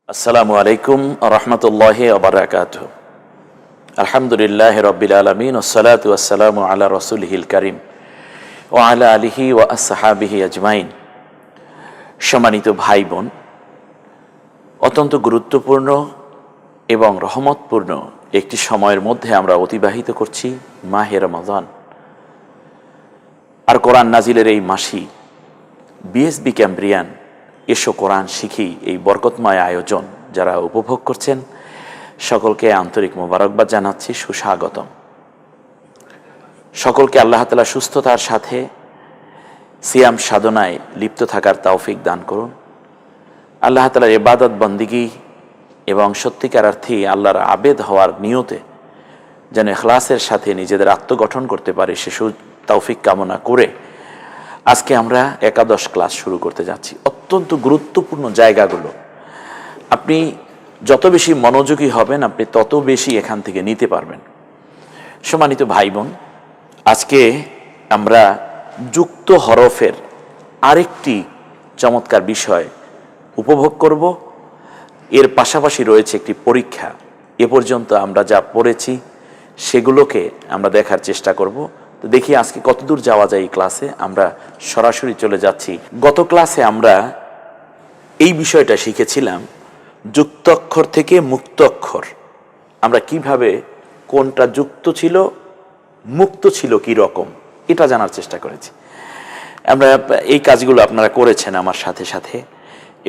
আসসালামু আলাইকুম রহমতুল্লাহি ওয়া বারাকাতুহু। আলহামদুলিল্লাহ রব্বিল আলামিন ওয়াসসালাতু ওয়াসসালামু আলা রাসূলিহিল কারীম ওয়া আলা আলিহি ওয়া আসহাবিহি আজমাইন। সম্মানিত ভাই বোন, অত্যন্ত গুরুত্বপূর্ণ এবং রহমতপূর্ণ একটি সময়ের মধ্যে আমরা অতিবাহিত করছি মাহে রমাদান। আর কোরআন নাজিলের এই মাসি বিএসবি ক্যাম্ব্রিয়ান এসো কোরআন শিখি এই বরকতময় আয়োজন যারা উপভোগ করছেন সকলকে আন্তরিক মোবারকবাদ জানাচ্ছি, সুস্বাগতম। সকলকে আল্লাহ তাআলা সুস্থতার সাথে সিয়াম সাধনায় লিপ্ত থাকার তৌফিক দান করুন। আল্লাহ তাআলার ইবাদত বন্দিগি এবং সত্যিকার অর্থে আল্লাহর আবেদ হওয়ার নিয়তে যেন ইখলাসের সাথে নিজেদের আত্মগঠন করতে পারে সে তৌফিক কামনা করে আজকে আমরা একাদশ ক্লাস শুরু করতে যাচ্ছি। অত্যন্ত গুরুত্বপূর্ণ জায়গাগুলো আপনি যত বেশি মনোযোগী হবেন আপনি তত বেশি এখান থেকে নিতে পারবেন। সম্মানিত ভাই বোন, আজকে আমরা যুক্ত হরফের আরেকটি চমৎকার বিষয় উপভোগ করব। এর পাশাপাশি রয়েছে একটি পরীক্ষা। এ পর্যন্ত আমরা যা পড়েছি সেগুলোকে আমরা দেখার চেষ্টা করব। তো দেখি আজকে কতদূর যাওয়া যায় এই ক্লাসে। আমরা সরাসরি চলে যাচ্ছি। গত ক্লাসে আমরা এই বিষয়টা শিখেছিলাম যুক্তাক্ষর থেকে মুক্তাক্ষর আমরা কিভাবে কোনটা যুক্ত ছিল মুক্ত ছিল কি রকম এটা জানার চেষ্টা করেছি। আমরা এই কাজগুলো আপনারা করেছেন আমার সাথে সাথে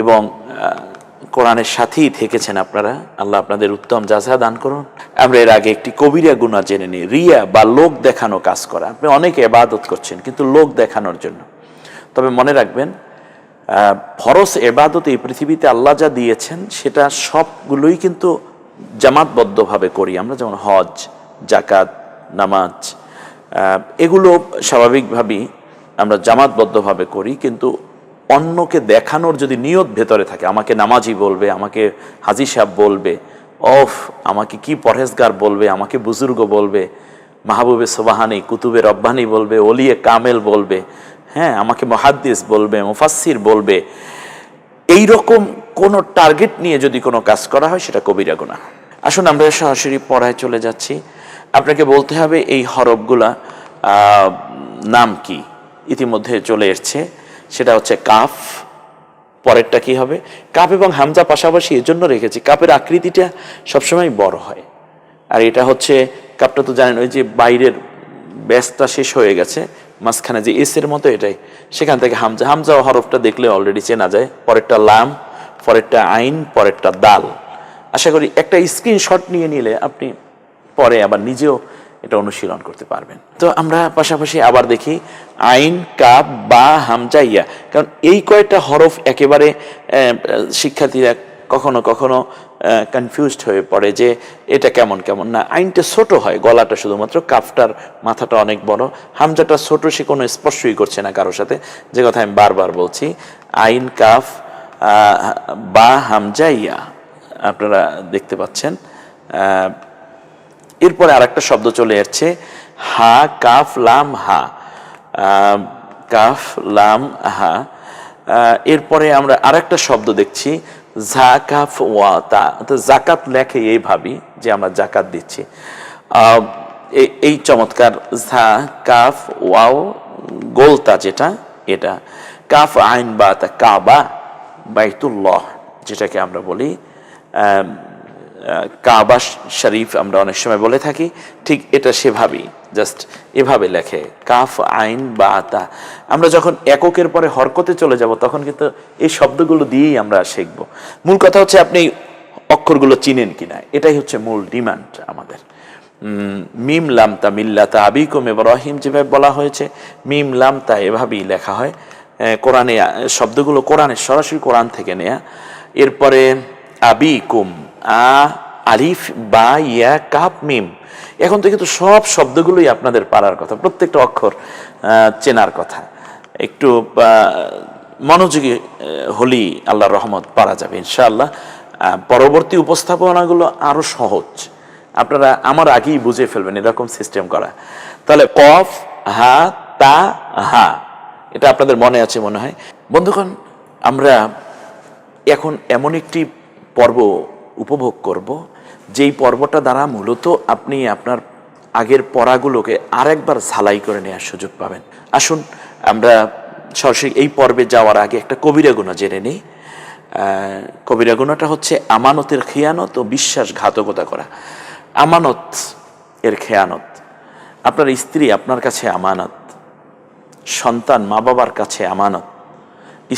এবং কোরআনের সাথেই থেকেছেন আপনারা। আল্লাহ আপনাদের উত্তম জাযা দান করুন। আমরা এর আগে একটি কবিরা গুনাহ জেনে নিই, রিয়া বা লোক দেখানো কাজ করা। আপনি অনেকে ইবাদত করছেন কিন্তু লোক দেখানোর জন্য। তবে মনে রাখবেন ফরজ ইবাদত এই পৃথিবীতে আল্লাহ যা দিয়েছেন সেটা সবগুলোই কিন্তু জামাতবদ্ধভাবে করি আমরা, যেমন হজ, যাকাত, নামাজ, এগুলো স্বাভাবিকভাবেই আমরা জামাতবদ্ধভাবে করি। কিন্তু অন্যকে দেখানোর যদি নিয়ত ভেতরে থাকে, আমাকে নামাজি বলবে, আমাকে হাজি সাহেব বলবে, আমাকে কি পরহেজগার বলবে, আমাকে বুজুর্গ বলবে, মাহবুবে সুবহানি, কুতুবে রব্বানি বলবে, ওলিয়ে কামেল বলবে, হ্যাঁ আমাকে মুহাদ্দিস বলবে, মুফাসসির বলবে, এই রকম কোন টার্গেট নিয়ে যদি কোনো কাজ করা হয় সেটা কবিরা গুনাহ। আসুন আমরা সরাসরি পড়ায় চলে যাচ্ছি। আপনাকে বলতে হবে এই হরফগুলা নাম কি। ইতিমধ্যে চলে এসছে, সেটা হচ্ছে কাফ। পরেরটা কি হবে? কাফ এবং হামজা পাশাপাশি এজন্য রেখেছি, কাফের আকৃতিটা সবসময় বড় হয়। আর এটা হচ্ছে কাফটা তো জানেন ওই যে বাইরের ব্যাসটা শেষ হয়ে গেছে, মাঝখানে যে এসের মতো এটাই, সেখান থেকে হামজা। হামজা হরফটা দেখলে অলরেডি চেনা যায়। পরেরটা লাম, পরেরটা আইন, পরেরটা দাল। আশা করি একটা স্ক্রিনশট নিয়ে নিলে আপনি পরে আবার নিজেও এটা অনুশীলন করতে পারবেন। তো আমরা পাশাপাশি আবার দেখি আইন, কাফ, বা, হামজা, ইয়া। কারণ এই কয়েকটা হরফ একেবারে শিক্ষার্থীরা কখনো কখনো কনফিউজড হয়ে পড়ে যে এটা কেমন কেমন না। আইনটা ছোট হয়, গলাটা শুধুমাত্র, কাফটার মাথাটা অনেক বড়, হামজাটা ছোট, সে কোনো স্পর্শই করছে না কারোর সাথে, যে কথা আমি বারবার বলছি। আইন, কাফ, বা, হামজা, ইয়া আপনারা দেখতে পাচ্ছেন। এরপরে আরেকটা শব্দ চলে আসছে হা, কাফ, লাম, হা। কাফ, লাম, হা। এরপরে আমরা আরেকটা শব্দ দেখছি ঝা, কাফ, ওয়া, তা। জাকাত লেখে এই ভাবি যে আমরা জাকাত দিচ্ছি। এই চমৎকার ঝা, কাফ, ওয়াও, গোলতা যেটা, এটা কাফ, আইন, বা, তা, কাবা, বাইতুল্লাহ যেটাকে আমরা বলি, কাবা শরীফ আমরা অনেক সময় বলে থাকি, ঠিক এটা সেভাবেই, জাস্ট এভাবে লেখে কাফ, আইন, বা, তা। আমরা যখন এককের পরে হরকতে চলে যাব তখন কিন্তু এই শব্দগুলো দিয়েই আমরা শিখব। মূল কথা হচ্ছে আপনি অক্ষরগুলো চিনেন কিনা, এটাই হচ্ছে মূল ডিমান্ড আমাদের। মিম লাম তা মিল্লাতা আবিকুম ইব্রাহিম যেভাবে বলা হয়েছে, মিম লাম তা এভাবেই লেখা হয়। কোরআনে শব্দগুলো কোরআনের সরাসরি কোরআন থেকে নেয়া। এরপরে আবিকুম, আ, আলিফ, বা, ইয়া, কাফ, মিম। এখন থেকে তো সব শব্দগুলোই আপনাদের পারার কথা, প্রত্যেকটা অক্ষর চেনার কথা। একটু মনোযোগী হলেই আল্লাহর রহমত পারা যাবে ইনশাআল্লাহ। পরবর্তী উপস্থাপনাগুলো আরো সহজ, আপনারা আমার আগেই বুঝে ফেলবেন এরকম সিস্টেম করা। তাহলে কফ, হা, তা, হা, এটা আপনাদের মনে আছে মনে হয়। বন্ধুগণ, আমরা এখন এমন একটি পর্ব উপভোগ করব, যেই পর্বটা দ্বারা মূলত আপনি আপনার আগের পড়াগুলোকে আরেকবার ঝালাই করে নেওয়ার সুযোগ পাবেন। আসুন আমরা সরাসরি এই পর্বে যাওয়ার আগে একটা কবিরা গুনাহ জেনে নিই। কবিরা গুনাহটা হচ্ছে আমানতের খেয়ানত ও বিশ্বাসঘাতকতা করা। আমানত এর খেয়ানত, আপনার স্ত্রী আপনার কাছে আমানত, সন্তান মা বাবার কাছে আমানত,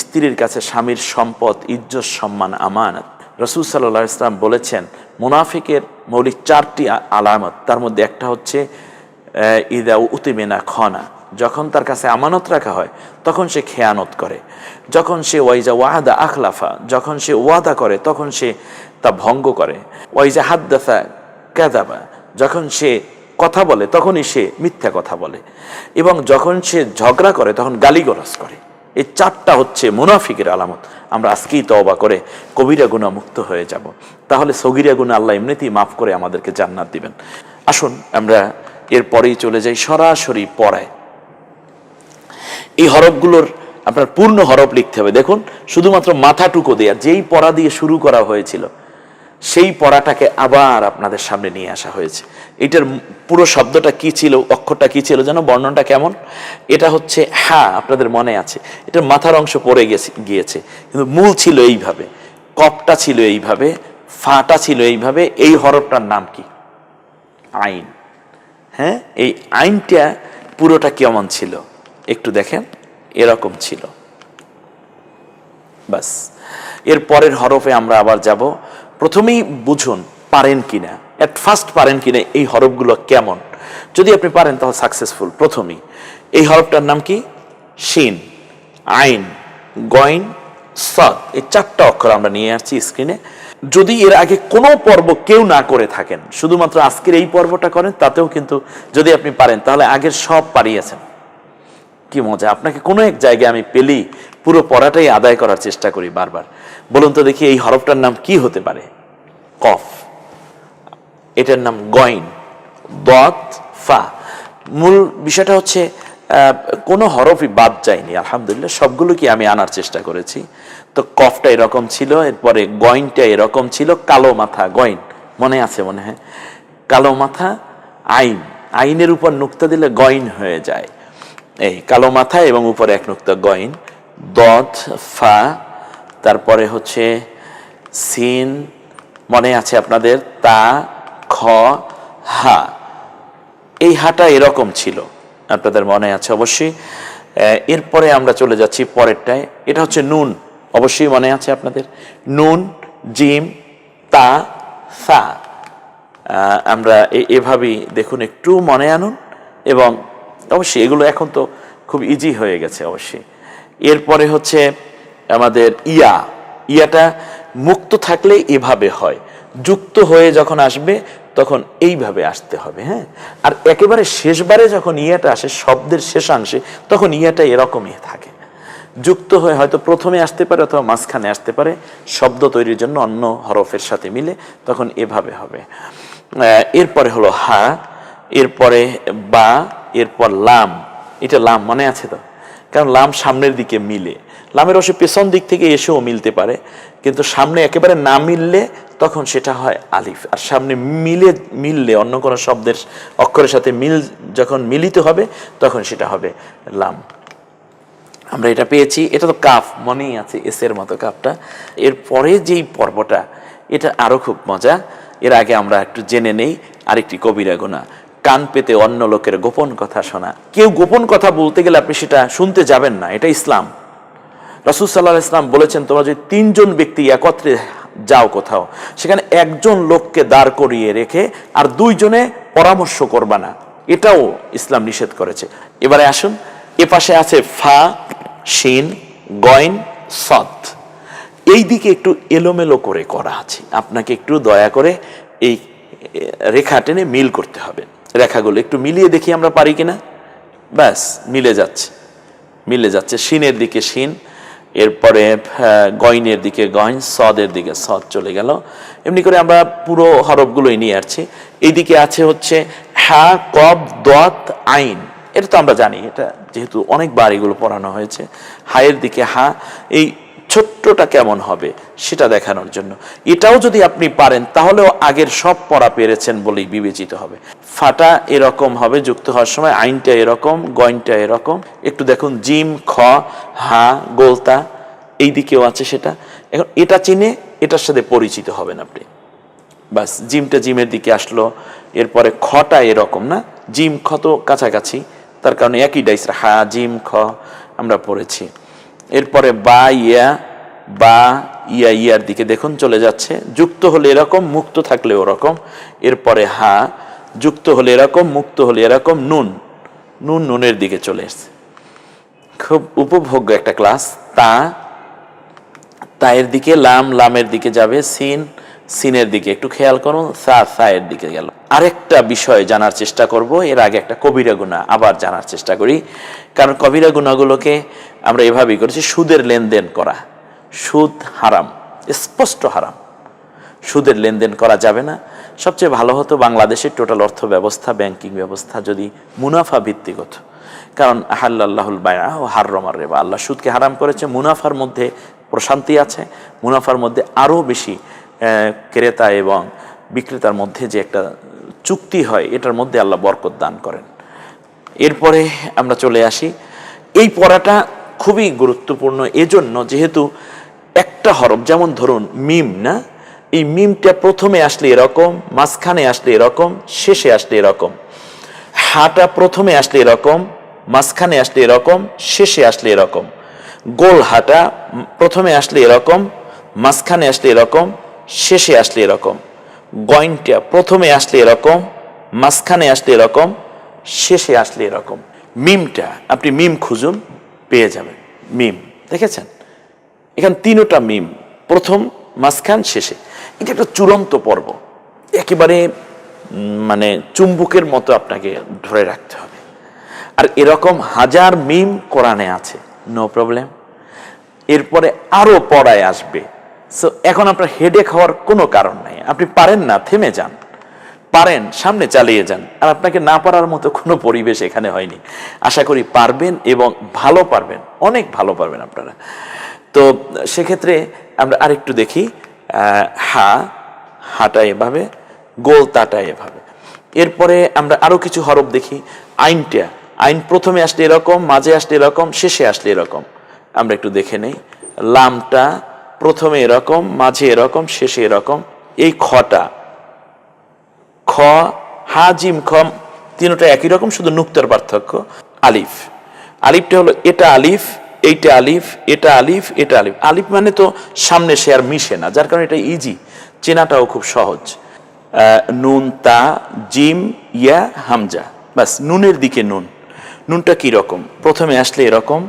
স্ত্রীর কাছে স্বামীর সম্পদ ইজ্জত সম্মান আমানত। রাসূল সাল্লাল্লাহু আলাইহি ওয়াসাল্লাম বলেছেন মুনাফিকের মৌলিক 4টি আলামত, তার মধ্যে একটা হচ্ছে ইদা উতিমিনা খনা, যখন তার কাছে আমানত রাখা হয় তখন সে খেয়ানত করে, যখন সে ওয়াইজা ওয়াদা আখলাফা, যখন সে ওয়াদা করে তখন সে তা ভঙ্গ করে, ওয়াইজা হাদ্দাসা কাযাবা, যখন সে কথা বলে তখনই সে মিথ্যা কথা বলে, এবং যখন সে ঝগড়া করে তখন গালিগালাজ করে। এই 4টা হচ্ছে মুনাফিকের আলামত। আমরা আজকেই তওবা করে কবিরা গুনাহ মুক্ত হয়ে যাব, তাহলে সগীরা গুনাহ আল্লাহ এমনিতেই মাফ করে আমাদেরকে জান্নাত দিবেন। আসুন আমরা এরপরেই চলে যাই সরাসরি পড়ায়। এই হরফগুলোর আপনার পূর্ণ হরফ লিখতে হবে। দেখুন শুধুমাত্র মাথাটুকু দেয়া, যেই পড়া দিয়ে শুরু করা হয়েছিল সেই পড়াটাকে আবার আপনাদের সামনে নিয়ে আসা হয়েছে। এটার পুরো শব্দটা কি ছিল, অক্ষরটা কি ছিল যেন, বর্ণনটা কেমন, এটা হচ্ছে হা, আপনাদের মনে আছে, এটার মাথার অংশ পড়ে গিয়েছে, কিন্তু মূল ছিল এইভাবে, কপটা ছিল এইভাবে, ফাটা ছিল এইভাবে। এই হরফটার নাম কি? আইন। হ্যাঁ, এই আইনটা পুরোটা কেমন ছিল একটু দেখেন, এরকম ছিল। বাস, এর পরের হরফে আমরা আবার যাব। প্রথমেই বুঝুন পারেন কিনা, এট ফার্স্ট পারেন কিনা এই হরফগুলো কেমন। যদি আপনি পারেন তাহলে সাকসেসফুল। প্রথমেই এই হরফটার নাম কি? শিন, আইন, গইন, সাদ। এই 4টা অক্ষর আমরা নিয়ে আসছি স্ক্রিনে। যদি এর আগে কোনো পর্ব কেউ না করে থাকেন, শুধুমাত্র আজকের এই পর্বটা করেন, তাতেও কিন্তু যদি আপনি পারেন তাহলে আগের সব পারিয়েছেন। কি মজা, আপনাকে কোনো এক জায়গায় আমি পেলেই পুরো পড়াটাই আদায় করার চেষ্টা করি বারবার। বলুন তো দেখি এই হরফটার নাম কি হতে পারে? কফ। এটার নাম গইন, দত, ফা। মূল বিষয়টা হচ্ছে কোনো হরফই বাদ যায়নি, আলহামদুলিল্লাহ সবগুলো কি আমি আনার চেষ্টা করেছি। তো কফটা এরকম ছিল, এরপরে গইনটা এরকম ছিল, কালো মাথা গইন, মনে আছে মনে হয়, কালো মাথা আইন, আইনের উপর নুক্তা দিলে গইন হয়ে যায়। এই কালো মাথা এবং উপরে এক নুক্তা গইন, দত, ফা, তারপরে হচ্ছে সিন, মনে আছে আপনাদের, তা, খ, হা। এই হাটা এরকম ছিল, আপনাদের মনে আছে অবশ্যই। এরপরে আমরা চলে যাচ্ছি পরেরটায়, এটা হচ্ছে নুন, অবশ্যই মনে আছে আপনাদের, নুন, জিম, তা, সা। আমরা এভাবেই দেখুন, একটু মনে আনুন, এবং অবশ্যই এগুলো এখন তো খুব ইজি হয়ে গেছে অবশ্যই। এরপরে হচ্ছে আমাদের ইয়া, ইয়াটা মুক্ত থাকলে এভাবে হয়, যুক্ত হয়ে যখন আসবে তখন এইভাবে আসতে হবে। হ্যাঁ, আর একেবারে শেষবারে যখন ইয়াটা আসে শব্দের শেষাংশে, তখন ইয়াটা এরকমই থাকে, যুক্ত হয়ে হয়তো প্রথমে আসতে পারে অথবা মাঝখানে আসতে পারে, শব্দ তৈরির জন্য অন্য হরফের সাথে মিলে, তখন এভাবে হবে। এরপরে হলো হা, এরপরে বা, এরপর লাম। এটা লাম মনে আছে তো, কারণ লাম সামনের দিকে মিলে, লামের অবশ্য পেছন দিক থেকে এসেও মিলতে পারে, কিন্তু সামনে একেবারে না মিললে তখন সেটা হয় আলিফ, আর সামনে মিললে অন্য কোনো শব্দের অক্ষরের সাথে যখন মিলিত হবে তখন সেটা হবে লাম। আমরা এটা পেয়েছি। এটা তো কাফ, মনেই আছে, এসের মতো কাফটা। এরপরে যেই পর্বটা, এটা আরো খুব মজা। এর আগে আমরা একটু জেনে নেই আরেকটি কবিরা গুনাহ, কান পেতে অন্য লোকের গোপন কথা শোনা। কেউ গোপন কথা বলতে গেলে আপনি সেটা শুনতে যাবেন না, এটা ইসলাম। রাসূল সাল্লাল্লাহু আলাইহি ওয়াসাল্লাম বলেছেন, তোমরা যদি 3 জন ব্যক্তি একত্রে যাও কোথাও, সেখানে একজন লোককে দাঁড় করিয়ে রেখে আর 2 জনে পরামর্শ করবা না, এটাও ইসলাম নিষেধ করেছে। এবারে আসুন, এ পাশে আছে ফা, শিন, গইন, সদ। এই দিকে একটু এলোমেলো করে করা আছে, আপনাকে একটু দয়া করে এই রেখা টেনে মিল করতে হবে। রেখাগুলো একটু মিলিয়ে দেখি আমরা পারি কিনা। ব্যাস, মিলে যাচ্ছে। শিনের দিকে শিন, এরপরে গইনের দিকে গইন, সদের দিকে সদ চলে গেল। এমনি করে আমরা পুরো হরফগুলোই নিয়ে আসছি। এইদিকে আছে হচ্ছে হা, কব, দত, আইন। এটা তো আমরা জানি, এটা যেহেতু অনেকবার এগুলো পড়ানো হয়েছে। হায়ের দিকে হা, এই ছোট্টটা কেমন হবে সেটা দেখানোর জন্য। এটাও যদি আপনি পারেন তাহলেও আগের সব পড়া পেরেছেন বলেই বিবেচিত হবে। ফাটা এরকম হবে যুক্ত হওয়ার সময়, আইনটা এরকম, গয়নটা এরকম। একটু দেখুন জিম, খ, হা, গোলতা এই দিকেও আছে সেটা। এখন এটা চিনে এটার সাথে পরিচিত হবেন আপনি। বাস, জিমটা জিমের দিকে আসলো। এরপরে খটা এরকম না, জিম খ তো কাছাকাছি, তার কারণে একই ডাইস, হা জিম খ আমরা পড়েছি। এরপরে বা ইয়া, বা ইয়া ইয়ার দিকে দেখুন চলে যাচ্ছে, যুক্ত হলে এরকম, মুক্ত থাকলে ওরকম। এরপরে হা, যুক্ত হলে এরকম, মুক্ত হলে এরকম। নুন, নুন নুনের দিকে চলে এসছে, খুব উপভোগ্য একটা ক্লাস। তা, তায়ের দিকে, লাম লামের দিকে যাবে, সিন সিনের দিকে একটু খেয়াল করুন, সা সায়ের দিকে গেল। আরেকটা বিষয় জানার চেষ্টা করব, এর আগে একটা কবিরা গুনাহ আবার জানার চেষ্টা করি, কারণ কবিরা গুনাহগুলোকে আমরা এভাবেই করেছি। সুদের লেনদেন করা, সুদ হারাম, স্পষ্ট হারাম, সুদের লেনদেন করা যাবে না। সবচেয়ে ভালো হতো বাংলাদেশের টোটাল অর্থ ব্যবস্থা, ব্যাংকিং ব্যবস্থা যদি মুনাফা ভিত্তিক হতো, কারণ আহাল্লাহুল বায়আ ও হাররামার রিবা, আল্লাহ সুদকে হারাম করেছে। মুনাফার মধ্যে প্রশান্তি আছে, মুনাফার মধ্যে আরও বেশি ক্রেতা এবং বিক্রেতার মধ্যে যে একটা চুক্তি হয়, এটার মধ্যে আল্লাহ বরকত দান করেন। এরপরে আমরা চলে আসি, এই পড়াটা খুবই গুরুত্বপূর্ণ এজন্য যেহেতু একটা হরফ, যেমন ধরুন মিম না, এই মিমটা প্রথমে আসলে এরকম, মাঝখানে আসলে এরকম, শেষে আসলে এরকম। হাটা প্রথমে আসলে এরকম, মাঝখানে আসলে এরকম, শেষে আসলে এরকম। গোল হাটা প্রথমে আসলে এরকম, মাঝখানে আসলে এরকম, শেষে আসলে এরকম। গয়নটা প্রথমে আসলে এরকম, মাঝখানে আসলে এরকম, শেষে আসলে এরকম। মিমটা আপনি মিম খুঁজুন, পেয়ে যাবেন। মিম দেখেছেন, এখানে তিনটা মিম, প্রথম, মাঝখান, শেষে। এটা একটা চূড়ান্ত পর্ব, একেবারে মানে চুম্বকের মতো আপনাকে ধরে রাখতে হবে। আর এরকম হাজার মিম কোরআনে আছে, নো প্রবলেম। এরপরে আরো পড়ায় আসবে। সো এখন আপনার হেডেক হওয়ার কোনো কারণ নাই। আপনি পারেন না, থেমে যান, পারেন সামনে চালিয়ে যান। আর আপনাকে না পারার মতো কোনো পরিবেশ এখানে হয়নি। আশা করি পারবেন এবং ভালো পারবেন, অনেক ভালো পারবেন আপনারা। তো সেক্ষেত্রে আমরা আরেকটু দেখি, হা, হাটা এভাবে, গোল তাটা এভাবে। এরপরে আমরা আরো কিছু হরফ দেখি। আইনটা, আইন প্রথমে আসলে এরকম, মাঝে আসলে এরকম, শেষে আসলে এরকম। আমরা একটু দেখে নেই। লামটা প্রথমে এরকম, মাঝে এরকম, শেষে এরকম। এই খটা, খ, হা জিম খ, তিনটা একই রকম, শুধু নুক্তার পার্থক্য। আলিফ, আলিফটা হলো এটা আলিফ, এইটা আলিফ, এটা আলিফ, এটা আলিফ। আলিফ মানে তো সামনে সে আর মিশে না, যার কারণে এটা ইজি, চেনাটাও খুব সহজ। নুন, তা, জিম, ইয়া, হামজা, বাস নুনের দিকে নুন। নুনটা কি রকম, প্রথমে আসলে এরকম,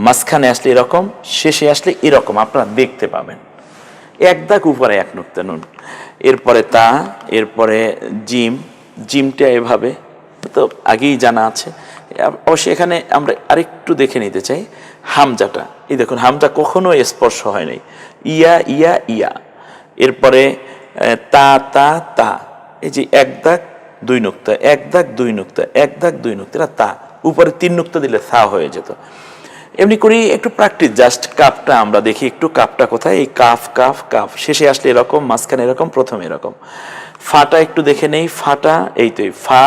মাঝখানে আসলে এরকম, শেষে আসলে এরকম, আপনারা দেখতে পাবেন। এক দাগ উপরে এক নুক্তা নুন। এরপরে তা, এরপরে জিম, জিমটা এভাবে তো আগেই জানা আছে। অবশ্যই এখানে আমরা আরেকটু দেখে নিতে চাই হামজাটা। এই দেখুন, হামজা কখনো স্পর্শ হয় নাই। ইয়া ইয়া ইয়া। এরপরে তা তা তা, এই যে এক দাগ দুই নুক্তা, এক দাগ দুই নুক্তা, এক দাগ দুই নুক্তা, এটা তা। উপরে তিন নুক্তা দিলে থা হয়ে যেত। এমনি করি একটু প্র্যাকটিস, জাস্ট কাপটা আমরা দেখি একটু, কাপটা কোথায়, এই কাফ কাফ কাফ, শেষে আসলে এরকম, মাঝখানে এরকম, প্রথমে এরকম। ফাটা একটু দেখে নেই, ফাটা এই তো ফা,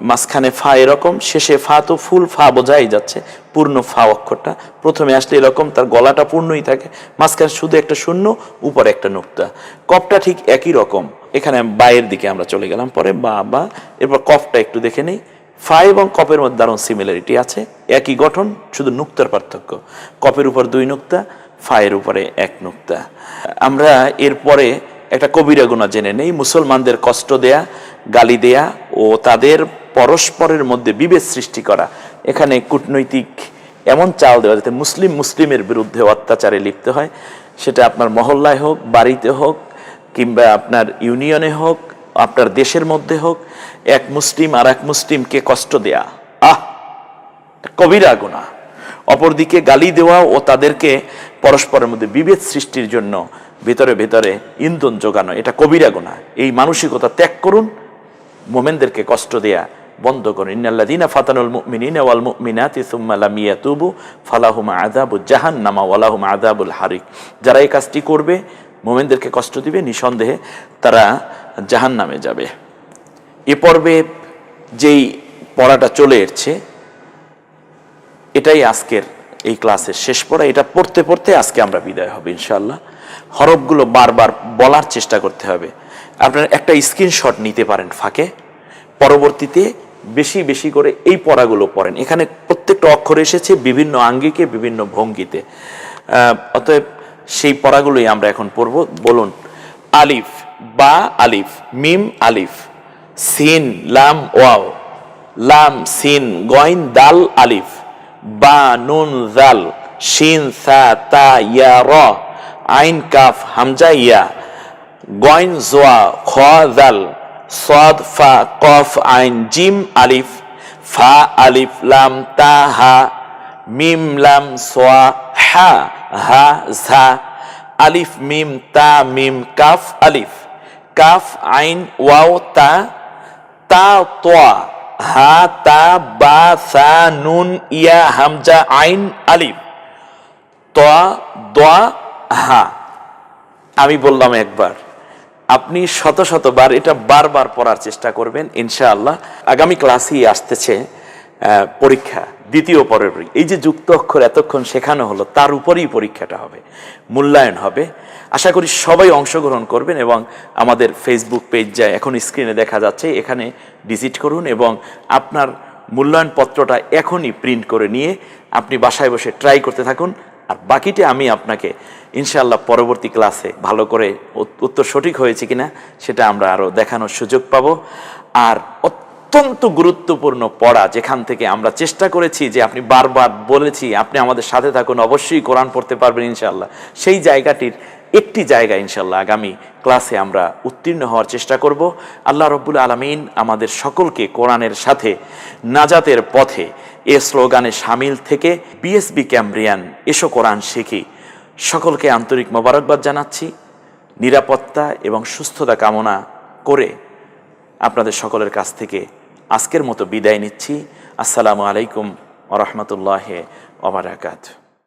মাঝখানে ফা এরকম, শেষে ফা তো ফুল ফা বোঝাই যাচ্ছে, পূর্ণ ফা অক্ষরটা প্রথমে আসলে এরকম, তার গলাটা পূর্ণই থাকে, মাঝখানে শুধু একটা শূন্য, উপরে একটা নুক্তা। কপটা ঠিক একই রকম, এখানে বায়ের দিকে আমরা চলে গেলাম পরে, বা বা। এরপর কফটা একটু দেখে নেই, ফা এবং কপের মধ্যে দারুণ সিমিলারিটি আছে, একই গঠন, শুধু নুক্তার পার্থক্য। কপের উপর দুই নুক্তা, ফায়ের উপরে এক নুক্তা। আমরা এরপরে একটা কবিরা গুনাহ জেনে নেই। মুসলমানদের কষ্ট দেয়া, গালি দেয়া ও তাদের পরস্পরের মধ্যে বিভেদ সৃষ্টি করা। এখানে কূটনৈতিক এমন চাল দেওয়া যাতে মুসলিম মুসলিমের বিরুদ্ধে অত্যাচারে লিপ্ত হয়, সেটা আপনার মহল্লায় হোক, বাড়িতে হোক, কিংবা আপনার ইউনিয়নে হোক, আপনার দেশের মধ্যে হোক, এক মুসলিম আর এক মুসলিমকে কষ্ট দেয়া কবিরা গুনাহ। অপরদিকে গালি দেওয়া ও তাদেরকে পরস্পরের মধ্যে বিভেদ সৃষ্টির জন্য ভেতরে ভেতরে ইন্ধন যোগানো, এটা কবিরা গুনাহ। এই মানসিকতা ত্যাগ করুন। মোমেনদেরকে কষ্ট দেয়া বন্ধ করুন। ইন্নাল্লাযীনা ফাতানুল মুমিনিনা ওয়াল মুমিনাতি সুম্মা লাম ইয়াতুবু ফালাহুম আযাবুজ জাহান্নাম ওয়া লাহুম আযাবুল হারিক। যারা এই কাজটি করবে, মুমিনদেরকে কষ্ট দিবে, নিঃসন্দেহে তারা জাহান্নামে যাবে। এ পর্বে যেই পড়াটা চলে এসেছে, এটাই আজকের এই ক্লাসের শেষ পড়া। এটা পড়তে পড়তে আজকে আমরা বিদায় হব ইনশাআল্লাহ। হরফগুলো বারবার বলার চেষ্টা করতে হবে। আপনারা একটা স্ক্রিনশট নিতে পারেন ফাঁকে, পরবর্তীতে বেশি বেশি করে এই পড়াগুলো পড়েন। এখানে প্রত্যেকটা অক্ষর এসেছে বিভিন্ন আঙ্গিকে, বিভিন্ন ভঙ্গিতে। অতএব সেই পড়াগুলোই আমরা এখন পড়ব। বলুন, আলিফ, বা আলিফ, মিম আলিফ, সিন লাম ওয়াও, লাম সিন গইন দাল আলিফ, বা নুন জাল, শিন সা তা ইয়া র, আইন কাফ হামজা ইয়া, গইন জোয়া খ জাল, সদ ফা কফ আইন জিম আলিফ, ফা আলিফ লাম তা হা, মিম লাম সোয়া হা, হা ঝা, আলিফ মিম তা মিম কাফ আলিফ, কাফ আইন ওয়াও তা, তা তোয়া, হা তা বা সা নুন ইয়া হামজা আইন আলিফ, তোয়া দোয়া হা। আমি বললাম একবার, আপনি শত শতবার এটা বারবার পড়ার চেষ্টা করবেন ইনশাআল্লাহ। আগামী ক্লাসেই আসতেছে পরীক্ষা, দ্বিতীয় পরের পরীক্ষা। এই যে যুক্ত অক্ষর এতক্ষণ শেখানো হলো, তার উপরেই পরীক্ষাটা হবে, মূল্যায়ন হবে। আশা করি সবাই অংশগ্রহণ করবেন এবং আমাদের ফেসবুক পেজ যায়, এখন স্ক্রিনে দেখা যাচ্ছে, এখানে ভিজিট করুন এবং আপনার মূল্যায়ন পত্রটা এখনই প্রিন্ট করে নিয়ে আপনি বাসায় বসে ট্রাই করতে থাকুন। আর বাকিটা আমি আপনাকে ইনশাআল্লাহ পরবর্তী ক্লাসে ভালো করে উত্তর সঠিক হয়েছে কিনা সেটা আমরা আরও দেখানোর সুযোগ পাব। আর অত্যন্ত গুরুত্বপূর্ণ পড়া, যেখান থেকে আমরা চেষ্টা করেছি যে আপনি বারবার বলেছি আপনি আমাদের সাথে থাকুন, অবশ্যই কোরআন পড়তে পারবেন ইনশাআল্লাহ, সেই জায়গাটির একটি জায়গা ইনশাআল্লাহ আগামী ক্লাসে আমরা উত্তীর্ণ হওয়ার চেষ্টা করব। আল্লাহ রব্বুল আলামিন আমাদের সকলকে কোরআনের সাথে নাজাতের পথে এ স্লোগানে সামিল থেকে বিএসবি ক্যামব্রিয়ান এসো কোরআন শিখি সকলকে আন্তরিক মোবারকবাদ জানাচ্ছি। নিরাপত্তা এবং সুস্থতা কামনা করে আপনাদের সকলের কাছ থেকে আজকের মতো বিদায় নিচ্ছি। আসসালামু আলাইকুম ওয়া রাহমাতুল্লাহি ওয়া বারাকাতুহু।